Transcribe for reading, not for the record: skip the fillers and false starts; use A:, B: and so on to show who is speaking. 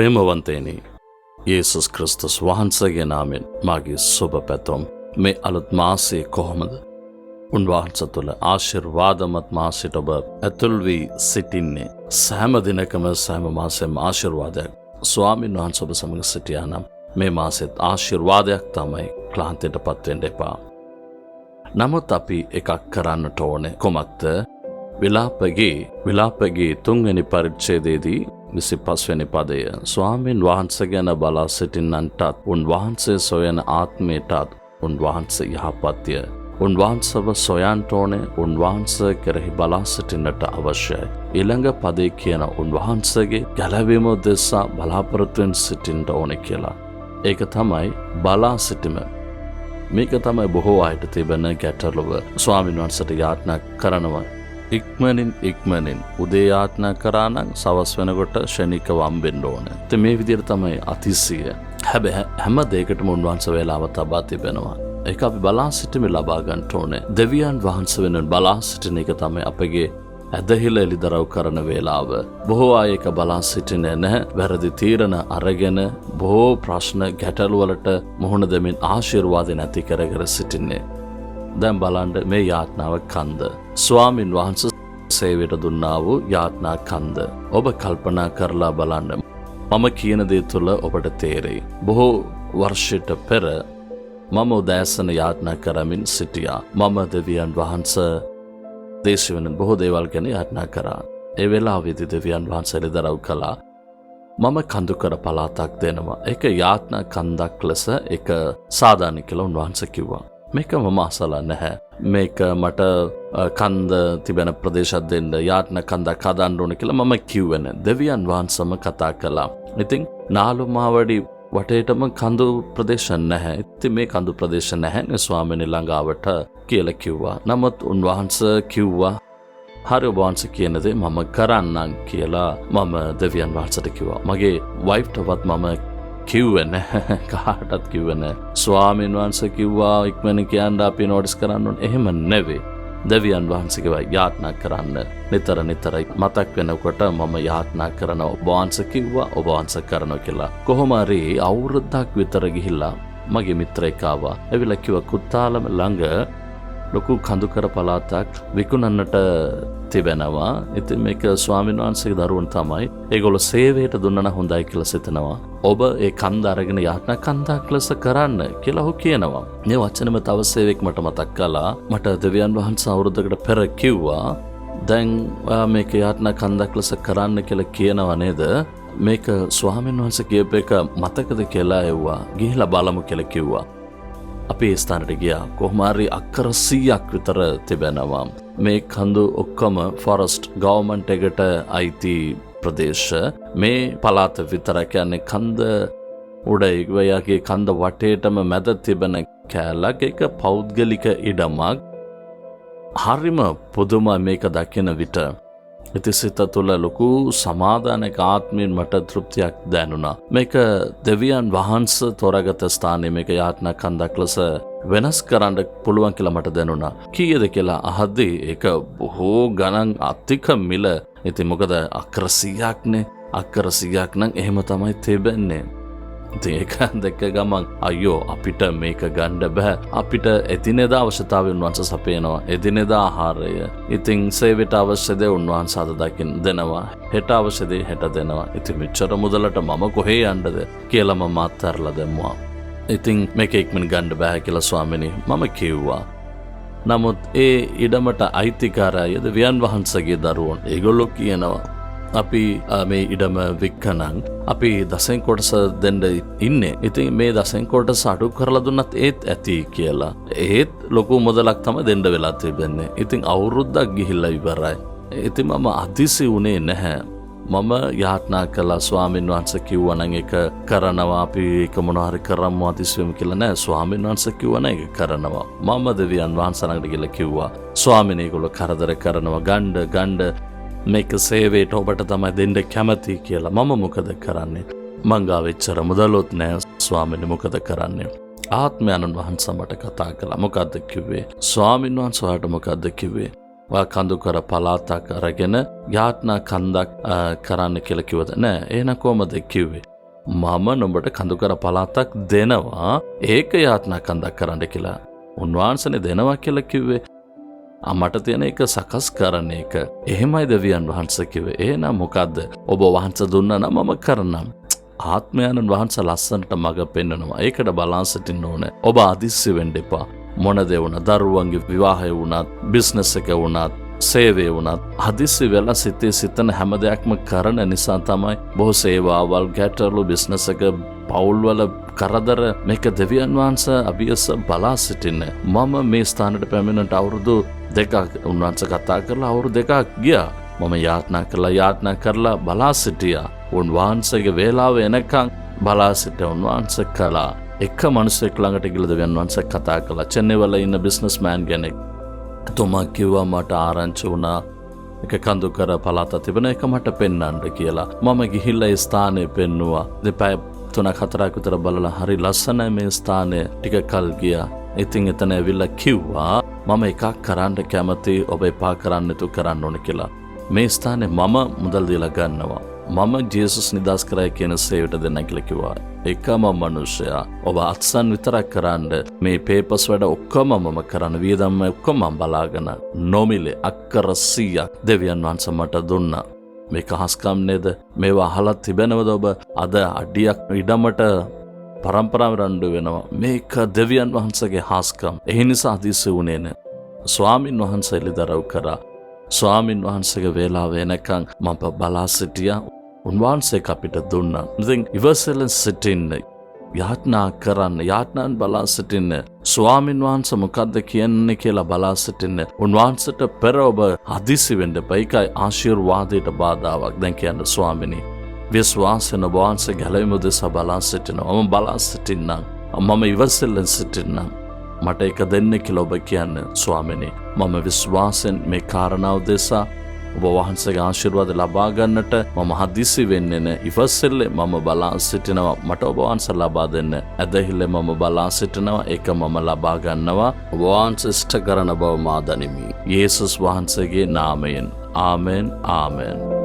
A: ප්‍රේමවන්තයනි, යේසුස් ක්‍රිස්තුස් වහන්සේගේ නාමයෙන් මාගේ සුබ පැතුම්. මේ අලුත් මාසයේ කොහොමද? උන්වහන්සේ තුළ ආශිර්වාදමත් මාසයට ඔබ ඇතුල් වී සිටින්නේ. සෑම දිනකම සෑම මාසෙම ආශිර්වාදයක් ස්වාමීන් වහන්සේ ඔබ සමග සිටියා නම් මේ මාසෙත් ආශිර්වාදයක් තමයි. ක්ලාන්තයටපත් වෙන්න එපා. නමුත් අපි එකක් කරන්නට ඕනේ. කොමක්ද? විලාපගේ 3 වෙනි පරිච්ඡේදයේදී 25 වෙනි පදය. ස්වාමීන් වහන්සේ ගැන බලා සිටින්නන්ටත් උන්වහන්සේ සොයන ආත්මයටත් උන්වහන්සේ යහපත්ය. උන්වහන්සේව සොයන්ට ඕනේ. උන්වහන්සේ කෙරෙහි බලා සිටින්නට අවශ්‍යයි. ඊළඟ පදේ කියන උන්වහන්සේගේ ගැලවීම උදෙසා බලාපොරොත්තුෙන් සිටින්න ඕනේ කියලා. ඒක තමයි බලා සිටීම. මේක තමයි බොහෝ අයට තිබෙන ගැටලුව. ස්වාමීන් වහන්සේට යාඥා කරනවා. ඉක්මනින් උදේ යාඥා කරා නම් සවස් වෙනකොට ශනිකව හම්බෙන්න ඕනේ. ඉතින් මේ විදිහට තමයි අතිසිය. හැබැයි හැම දෙයකටම උන්වහන්සේ වේලාව තබා තිබෙනවා. ඒක අපි බලා සිටීම ලබා ගන්න ඕනේ. දෙවියන් වහන්සේ වෙනුවෙන් බලා සිටින එක තමයි අපගේ ඇදහිල්ල එළිදරව් කරන වේලාව. බොහෝ අය එක බලා සිටින්නේ නැහැ. වැරදි තීරණ අරගෙන බොහෝ ප්‍රශ්න ගැටලු වලට මුහුණ දෙමින් ආශිර්වාද නැති කර සිටින්නේ. දැන් බලන්න මේ යාඥාව කන්ද. ස්වාමින් වහන්සේ සේවයට දුන්නා වූ යාඥා කන්ද. ඔබ කල්පනා කරලා බලන්න. මම කියන දේ තුළ ඔබට තේරෙයි. බොහෝ වර්ෂයට පෙර මම උදෑසන යාඥා කරමින් සිටියා. මම දෙවියන් වහන්සේ දේශවෙන බොහෝ දේවල් ගැන යාඥා කරා. ඒ වෙලාවේදී දෙවියන් වහන්සේ එළිදරව් කළා. මම කඳුකර පළාතක් දෙනවා. ඒක යාඥා කන්දක් ලෙස ඒක සාධාරණ කියලා උන්වහන්සේ කිව්වා. මේක මම අසලා නැහැ. මේක මට කන්ද තිබෙන ප්‍රදේශයක් දෙන්න යාඥා කන්දක් හදන්න ඕන කියලා මම කිව්වේ නැහැ. දෙවියන් වහන්සේම කතා කළා. ඉතින් නාලු මාවඩි වටේටම කඳු ප්‍රදේශ නැහැ. ඉතින් මේ කඳු ප්‍රදේශ නැහැ නේ ස්වාමීන් ළඟාවට කියලා කිව්වා. නමුත් උන්වහන්සේ කිව්වා හරි ඔබ වහන්සේ කියන දේ මම කරන්නම් කියලා මම දෙවියන් වහන්සේට කිව්වා. මගේ වයිෆ්ටවත් මම කිව්වේ නැහැ. කාටවත් කිව්වේ නැහැ. ස්වාමීන් වහන්සේ කිව්වා ඉක්මනින් කියන්න අපි නෝටිස් කරන්න ඕනේ. එහෙම නෙවෙයි. දෙවියන් වහන්සේ කිව්වා යාඥා කරන්න. නිතර මතක් වෙනකොට මම යාඥා කරනවා. ඔබ වහන්සේ කිව්වා ඔබ වහන්සේ කරනවා කියලා. කොහොම හරි අවුරුද්දක් විතර ගිහිල්ලා මගේ මිත්‍රයෙක් ආවා. එවිලා කිව්වා කුත්තාලම ළඟ ලොකු කඳුකර පළාතක් විකුණන්නට තිබෙනවා. ඉතින් මේක ස්වාමීන් වහන්සේගේ දරුවන් තමයි. ඒගොල්ලෝ සේවයට දුන්නා නම් හොඳයි කියලා සිතනවා. ඔබ ඒ කන්ද අරගෙන යාඥා කන්දක් ලෙස කරන්න කියලා ඔහු කියනවා. මේ වචනම තව සේවයක් මට මතක් කළා. මට දෙවියන් වහන්සේ අවුරුද්දකට පෙර කිව්වා දැන් මේක යාඥා කන්දක් ලෙස කරන්න කියලා කියනවා නේද? මේක ස්වාමීන් වහන්සේ කියපු එක මතකද කියලා ඇහුවා. ගිහිලා බලමු කියලා කිව්වා. අපි ඒ ස්ථානට ගියා. කොහොම හරි අක්කර 100ක් විතර තිබෙනවා. මේ කඳු ඔක්කොම ෆොරස්ට් ගවර්න්මන්ට් එකට අයිති ප්‍රදේශ. මේ පළාත විතර කියන්නේ කන්ද උඩ ඉගවයාගේ කන්ද වටේටම මැද තිබෙන කැලක්. ඒක පෞද්ගලික ඉඩමක්. හරිම පුදුමයි මේක දකින විට. ඉතින් සිත තුළ ලොකු සමාදානක ආත්මයෙන් මට තෘප්තියක් දැනුණා. මේක දෙවියන් වහන්සේ තෝරාගත් ස්ථානයේ මේක යාඥා කන්දක් ලෙස වෙනස් කරන්න පුළුවන් කියලා මට දැනුණා. කීයද කියලා අහද්දී ඒක බොහෝ ගණන් අධික මිල. ඉතින් මොකද අක්කර 100ක් නේ. අක්කර 100ක් නම් එහෙම තමයි තිබෙන්නේ. ඉතින් ඒක දැක්ක ගමන් අයියෝ අපිට මේක ගන්න බෑ. අපිට එදිනෙදා අවශ්‍යතාවය උන්වහන්සේ සපයනවා. එදිනෙදා ආහාරය. ඉතින් සේවයට අවශ්‍ය දේ උන්වහන්සේ අද දකින්න දෙනවා. හෙට අවශ්‍ය දේ හෙට දෙනවා. ඉතින් මෙච්චර මුදලට මම කොහේ යන්නද කියලා මම අත්හැරලා දැම්මා. ඉතින් මේක ඉක්මන ගන්න බෑ කියලා ස්වාමීනි මම කිව්වා. නමුත් ඒ ඉඩමට අයිතිකාරය දෙවියන් වහන්සේගේ දරුවෝ. ඒගොල්ලෝ කියනවා අපි මේ ඉඩම වික්කනං අපි 10 කොටස දෙන්න ඉන්නේ. ඉතින් මේ 10 කොටස අඩු කරලා දුන්නත් ඒත් ඇති කියලා. ඒත් ලොකු මුදලක් තමයි දෙන්න වෙලා තිබෙන්නේ. ඉතින් අවුරුද්දක් ගිහිල්ලා ඉවරයි. ඉතින් මම අදිසි උනේ නැහැ. මම යාඥා කළා ස්වාමීන් වහන්සේ කිව්වා නම් ඒක කරනවා. අපි ඒක මොනවා හරි කරමු අදිසි වෙමු කියලා නෑ. ස්වාමීන් වහන්සේ කිව්වා නම් ඒක කරනවා. මම දෙවියන් වහන්සේ ළඟට ගිහලා කිව්වා ස්වාමීන් ඒගොල්ලෝ කරදර කරනවා ගණ්ඩ මේක සේවයට ඔබට තමයි දෙන්න කැමති කියලා. මම මොකද කරන්නේ? මං ගාව එච්චර මුදලොත් නෑ ස්වාමීනි මොකද කරන්නේ? ආත්මයන්න් වහන්සේ මට කතා කළා. මොකද්ද කිව්වේ? ස්වාමීන් වහන්සේ ඔයාලට මොකද්ද කිව්වේ? ඔයා කඳුකර පළාතක් අරගෙන යාඥා කන්දක් කරන්න කියලා කිව්වද? නෑ. එහෙනම් කොහමද කිව්වේ? මම නුඹට කඳුකර පළාතක් දෙනවා ඒක යාත්නා කන්දක් කරන්න කියලා. උන්වහන්සේනේ දෙනවා කියලා කිව්වේ. මට තියෙන එක සකස් කරන එක. එහෙමයි දෙවියන් වහන්සේ කිව්වේ. එහෙනම් මොකද්ද? ඔබ වහන්සේ දුන්නා නම් මම කරන්නම්. ආත්මයන් වහන්සේ ලස්සනට මඟ පෙන්වනවා. ඒකට බලාන් සිටින්න ඕනේ. ඔබ අදිස්සි වෙන්න එපා. මොන දේ වුණත්, දරුවන්ගේ විවාහය වුණත්, බිස්නස් එක වුණත්, සේවය වුණත් හදිස්සි වෙලා සිතන හැම දෙයක්ම කරන නිසා තමයි බොහෝ සේවාවල්, ගැටලු, බිස්නස් එක, පවුල්වල කරදර මේක දෙවියන් වහන්සේ අභියස බලා සිටින්නේ. මම මේ ස්ථානයට පැමිණෙන්නට අවුරුදු 2ක් උන්වහන්සේ කතා කරලා අවුරුදු 2ක් ගියා. මම යාත්නා කරලා බලා සිටියා. උන්වහන්සේගේ වේලාව එනකන් බලා සිටියා. උන්වහන්සේ කළා. එක මිනිසෙක් ළඟට ගිහලා දෙවියන් වහන්සේ කතා කළා. චෙන්නයි වල ඉන්න බිස්නස්මෑන් කෙනෙක්. තුමා කිව්වා මට ආරංචි වුණා එක කඳුකර පළාත තිබෙන එක මට පෙන්වන්න කියලා. මම ගිහිල්ලා ඒ ස්ථානේ පෙන්නුවා. දෙපැය 3-4ක් විතර බලලා හරි ලස්සනයි මේ ස්ථානය. ටික කල් ගියා. ඉතින් එතන ඇවිල්ලා කිව්වා මම එකක් කරන්න කැමති, ඔබ එපා කරන්න තු කරන්න ඕන කියලා. මේ ස්ථානේ මම මුදල් දීලා ගන්නවා. මම ජේසුස් නිදාස් කරයි කියන සේවයට දෙන්න කියලා කිව්වා. එකම මනුෂ්‍යයා ඔබ අත්සන් විතරක් කරන්න මේ පේපර්ස් වැඩ ඔක්කොම මම කරන්න වියදම් ඔක්කොම මම බලාගෙන නොමිලේ අක්කර 100ක් දෙවියන් වහන්සේ මට දුන්නා. මේක හස්කම් නේද? මේවා අහලා තිබෙනවද ඔබ? අද අඩියක් ඉඩමට පරම්පරාව රණ්ඩු වෙනවා. මේක දෙවියන් වහන්සේගේ හස්කම්. ඒ නිසා අදිසි වුණේ නෑ. ස්වාමින් වහන්සේ එළිදරව් කරා. ස්වාමින් වහන්සේගේ වේලාව එනකන් මම බලා සිටියා. උන්වහන්සේ අපිට දුන්නා. ඉතින් ඉවසෙල්ලෙන් සිටින්න, යාත්නා කරන්න, යාත්නාන් බලා සිටින්න. ස්වාමින් වහන්සේ මොකද්ද කියන්නේ කියලා බලා සිටින්න. උන්වහන්සේට පෙර ඔබ හදිසි වෙන්න එපා. ඒකයි ආශිර්වාදයට බාධාවක්. දැන් කියන්නේ ස්වාමිනේ විශ්වාසයෙන් ඔබ වහන්සේ ගැලවීම උදෙසා බලා සිටිනවා. මම බලා සිටින්නම්. මම ඉවසෙල්ලෙන් සිටින්නම්. මට ඒක දෙන්න කියලා ඔබ කියන්නේ ස්වාමිනේ. මම විශ්වාසයෙන් මේ කාරණාව උදෙසා ඔබ වහන්සේගේ ආශිර්වාද ලබා ගන්නට මම හදිසි වෙන්නේ නැහැ. ඉවසෙල්ලේ මම බලා සිටිනවා. මට ඔබ වහන්සේ ලබා දෙන්න. ඇදහිල්ලේ මම බලා සිටිනවා. ඒක මම ලබා ගන්නවා. ඔබ වහන්සේ ඉෂ්ට කරන බව මා දනිමි. යේසුස් වහන්සේගේ නාමයෙන්. ආමෙන්. ආමෙන්.